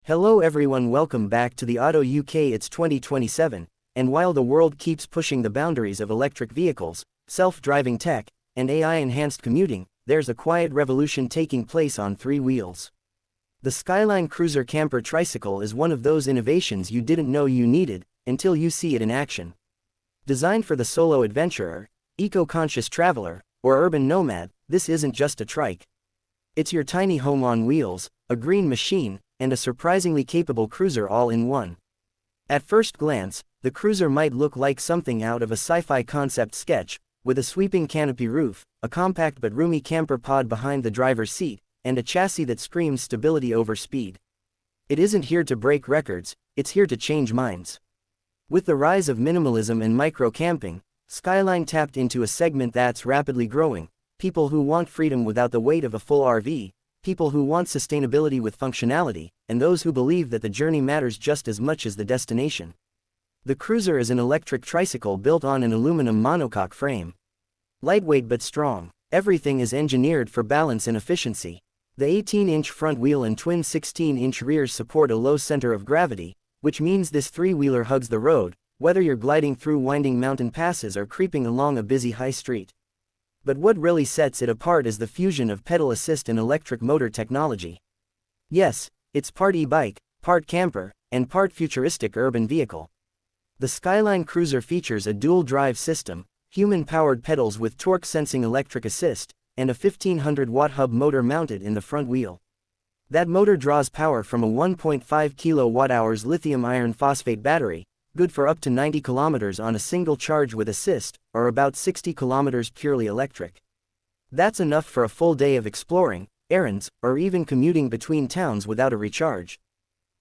Hello everyone, welcome back to the Auto UK. It's 2027, and while the world keeps pushing the boundaries of electric vehicles, self-driving tech, and AI-enhanced commuting, there's a quiet revolution taking place on three wheels. The Skyline Cruiser Camper Tricycle is one of those innovations you didn't know you needed, until you see it in action. Designed for the solo adventurer, eco-conscious traveler, or urban nomad, this isn't just a trike. It's your tiny home on wheels, a green machine, and a surprisingly capable cruiser all in one. At first glance, the cruiser might look like something out of a sci-fi concept sketch, with a sweeping canopy roof, a compact but roomy camper pod behind the driver's seat, and a chassis that screams stability over speed. It isn't here to break records, it's here to change minds. With the rise of minimalism and micro-camping, Skyline tapped into a segment that's rapidly growing: people who want freedom without the weight of a full RV, people who want sustainability with functionality, and those who believe that the journey matters just as much as the destination. The Cruiser is an electric tricycle built on an aluminum monocoque frame. Lightweight but strong, everything is engineered for balance and efficiency. The 18-inch front wheel and twin 16-inch rears support a low center of gravity, which means this three-wheeler hugs the road, whether you're gliding through winding mountain passes or creeping along a busy high street. But what really sets it apart is the fusion of pedal assist and electric motor technology. Yes, it's part e-bike, part camper, and part futuristic urban vehicle. The Skyline Cruiser features a dual-drive system, human-powered pedals with torque-sensing electric assist, and a 1500-watt hub motor mounted in the front wheel. That motor draws power from a 1.5 kilowatt-hours lithium iron phosphate battery, good for up to 90 kilometers on a single charge with assist, or about 60 kilometers purely electric. That's enough for a full day of exploring, errands, or even commuting between towns without a recharge.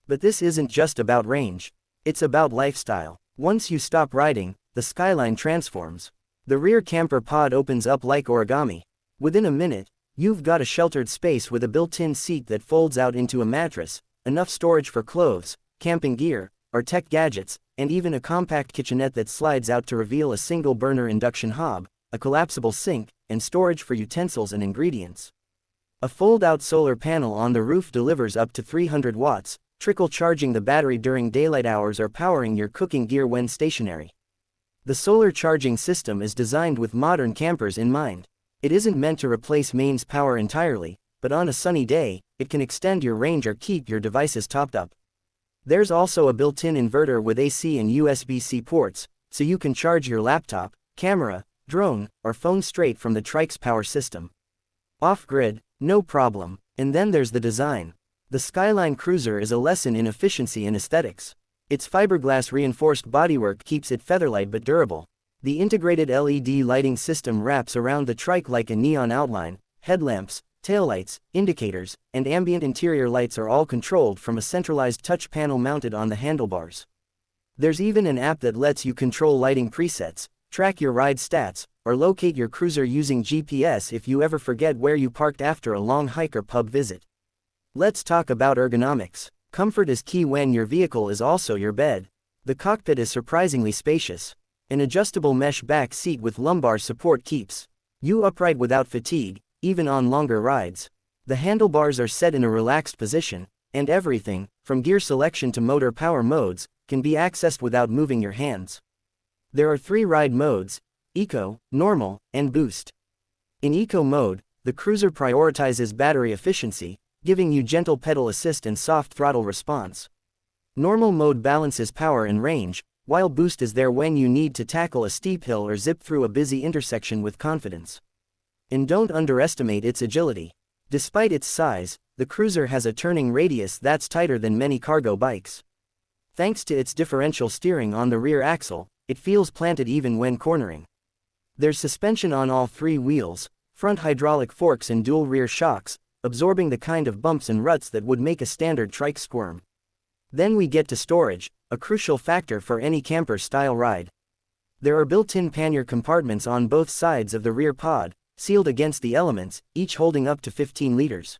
But this isn't just about range. It's about lifestyle. Once you stop riding, the Skyline transforms. The rear camper pod opens up like origami. Within a minute, you've got a sheltered space with a built-in seat that folds out into a mattress, enough storage for clothes, camping gear, or tech gadgets, and even a compact kitchenette that slides out to reveal a single-burner induction hob, a collapsible sink, and storage for utensils and ingredients. A fold-out solar panel on the roof delivers up to 300 watts, trickle-charging the battery during daylight hours or powering your cooking gear when stationary. The solar charging system is designed with modern campers in mind. It isn't meant to replace mains power entirely, but on a sunny day, it can extend your range or keep your devices topped up. There's also a built-in inverter with AC and USB-C ports, so you can charge your laptop, camera, drone, or phone straight from the Trike's power system. Off-grid, no problem. And then there's the design. The Skyline Cruiser is a lesson in efficiency and aesthetics. Its fiberglass-reinforced bodywork keeps it featherlight but durable. The integrated LED lighting system wraps around the Trike like a neon outline. Headlamps, taillights, indicators, and ambient interior lights are all controlled from a centralized touch panel mounted on the handlebars. There's even an app that lets you control lighting presets, track your ride stats, or locate your cruiser using GPS if you ever forget where you parked after a long hike or pub visit. Let's talk about ergonomics. Comfort is key when your vehicle is also your bed. The cockpit is surprisingly spacious. An adjustable mesh back seat with lumbar support keeps you upright without fatigue, even on longer rides. The handlebars are set in a relaxed position, and everything, from gear selection to motor power modes, can be accessed without moving your hands. There are 3 ride modes: Eco, Normal, and Boost. In Eco mode, the Cruiser prioritizes battery efficiency, giving you gentle pedal assist and soft throttle response. Normal mode balances power and range, while Boost is there when you need to tackle a steep hill or zip through a busy intersection with confidence. And don't underestimate its agility. Despite its size, the Cruiser has a turning radius that's tighter than many cargo bikes. Thanks to its differential steering on the rear axle, it feels planted even when cornering. There's suspension on all 3 wheels, front hydraulic forks and dual rear shocks, absorbing the kind of bumps and ruts that would make a standard trike squirm. Then we get to storage, a crucial factor for any camper-style ride. There are built-in pannier compartments on both sides of the rear pod, sealed against the elements, each holding up to 15 liters.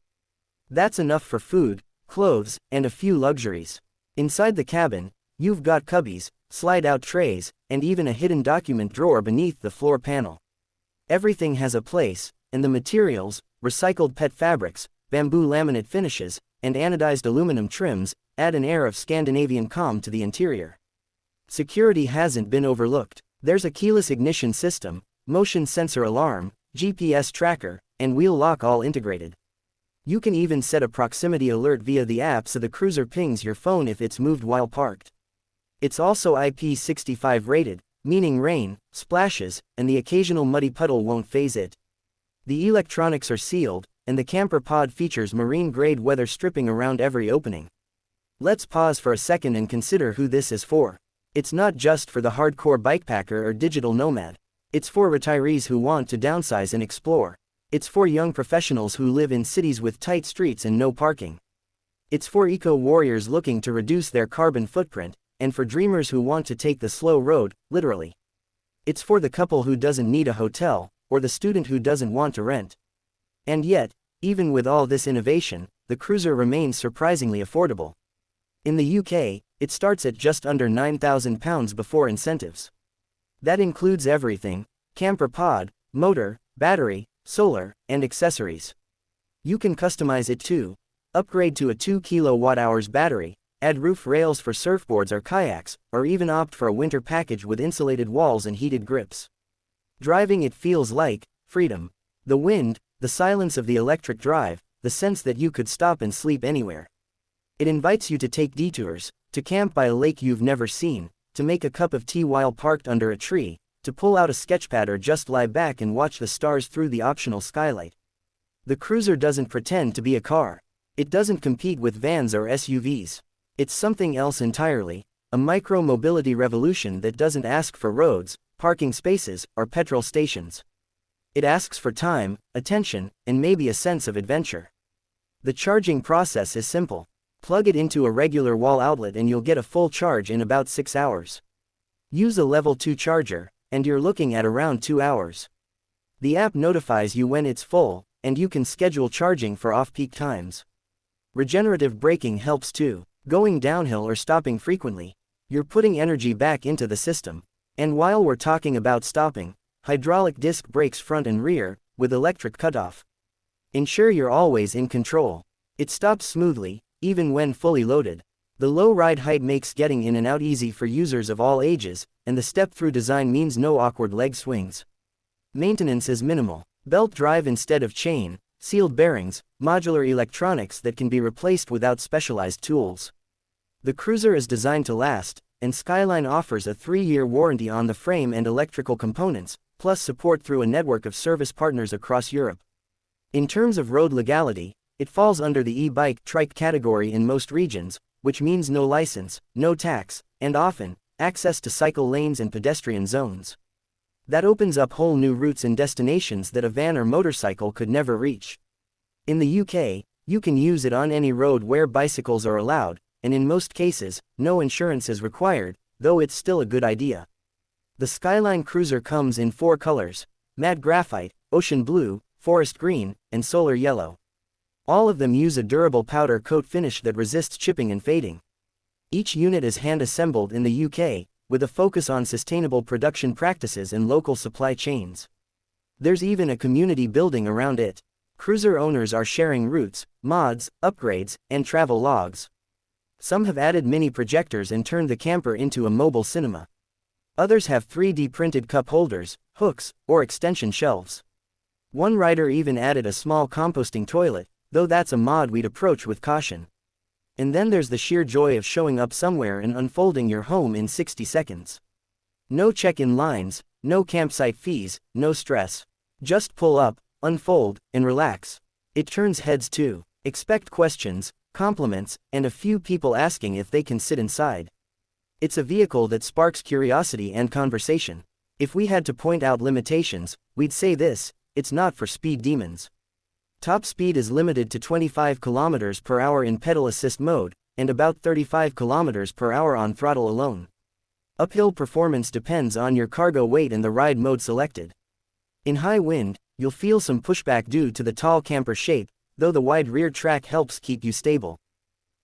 That's enough for food, clothes, and a few luxuries. Inside the cabin, you've got cubbies, slide-out trays, and even a hidden document drawer beneath the floor panel. Everything has a place, and the materials, recycled PET fabrics, bamboo laminate finishes, and anodized aluminum trims, add an air of Scandinavian calm to the interior. Security hasn't been overlooked. There's a keyless ignition system, motion sensor alarm, GPS tracker, and wheel lock all integrated. You can even set a proximity alert via the app so the cruiser pings your phone if it's moved while parked. It's also IP65 rated, meaning rain, splashes, and the occasional muddy puddle won't faze it. The electronics are sealed, and the camper pod features marine-grade weather stripping around every opening. Let's pause for a second and consider who this is for. It's not just for the hardcore bikepacker or digital nomad. It's for retirees who want to downsize and explore. It's for young professionals who live in cities with tight streets and no parking. It's for eco-warriors looking to reduce their carbon footprint, and for dreamers who want to take the slow road, literally. It's for the couple who doesn't need a hotel, or the student who doesn't want to rent. And yet, even with all this innovation, the cruiser remains surprisingly affordable. In the UK, it starts at just under £9,000 before incentives. That includes everything: camper pod, motor, battery, solar, and accessories. You can customize it too. Upgrade to a 2 kWh battery, add roof rails for surfboards or kayaks, or even opt for a winter package with insulated walls and heated grips. Driving it feels like freedom. The wind, the silence of the electric drive, the sense that you could stop and sleep anywhere. It invites you to take detours, to camp by a lake you've never seen, to make a cup of tea while parked under a tree, to pull out a sketchpad or just lie back and watch the stars through the optional skylight. The cruiser doesn't pretend to be a car. It doesn't compete with vans or SUVs. It's something else entirely, a micro-mobility revolution that doesn't ask for roads, parking spaces, or petrol stations. It asks for time, attention, and maybe a sense of adventure. The charging process is simple. Plug it into a regular wall outlet and you'll get a full charge in about 6 hours. Use a level 2 charger, and you're looking at around 2 hours. The app notifies you when it's full, and you can schedule charging for off-peak times. Regenerative braking helps too. Going downhill or stopping frequently, you're putting energy back into the system. And while we're talking about stopping, hydraulic disc brakes front and rear, with electric cutoff. Ensure you're always in control. It stops smoothly, even when fully loaded. The low ride height makes getting in and out easy for users of all ages, and the step-through design means no awkward leg swings. Maintenance is minimal. Belt drive instead of chain, sealed bearings, modular electronics that can be replaced without specialized tools. The cruiser is designed to last, and Skyline offers a 3-year warranty on the frame and electrical components, plus support through a network of service partners across Europe. In terms of road legality, it falls under the e-bike Trike category in most regions, which means no license, no tax, and often, access to cycle lanes and pedestrian zones. That opens up whole new routes and destinations that a van or motorcycle could never reach. In the UK, you can use it on any road where bicycles are allowed, and in most cases, no insurance is required, though it's still a good idea. The Skyline Cruiser comes in 4 colors: matte graphite, ocean blue, forest green, and solar yellow. All of them use a durable powder coat finish that resists chipping and fading. Each unit is hand-assembled in the UK, with a focus on sustainable production practices and local supply chains. There's even a community building around it. Cruiser owners are sharing routes, mods, upgrades, and travel logs. Some have added mini projectors and turned the camper into a mobile cinema. Others have 3D printed cup holders, hooks, or extension shelves. One rider even added a small composting toilet, though that's a mod we'd approach with caution. And then there's the sheer joy of showing up somewhere and unfolding your home in 60 seconds. No check-in lines, no campsite fees, no stress. Just pull up, unfold, and relax. It turns heads too. Expect questions, compliments, and a few people asking if they can sit inside. It's a vehicle that sparks curiosity and conversation. If we had to point out limitations, we'd say this: it's not for speed demons. Top speed is limited to 25 km per hour in pedal assist mode, and about 35 km per hour on throttle alone. Uphill performance depends on your cargo weight and the ride mode selected. In high wind, you'll feel some pushback due to the tall camper shape, though the wide rear track helps keep you stable.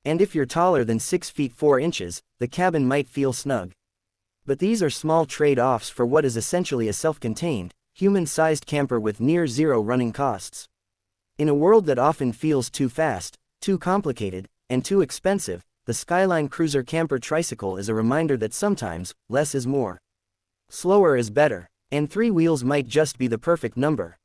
And if you're taller than 6 feet 4 inches, the cabin might feel snug. But these are small trade-offs for what is essentially a self-contained, human-sized camper with near-zero running costs. In a world that often feels too fast, too complicated, and too expensive, the Skyline Cruiser Camper Tricycle is a reminder that sometimes, less is more. Slower is better, and 3 wheels might just be the perfect number.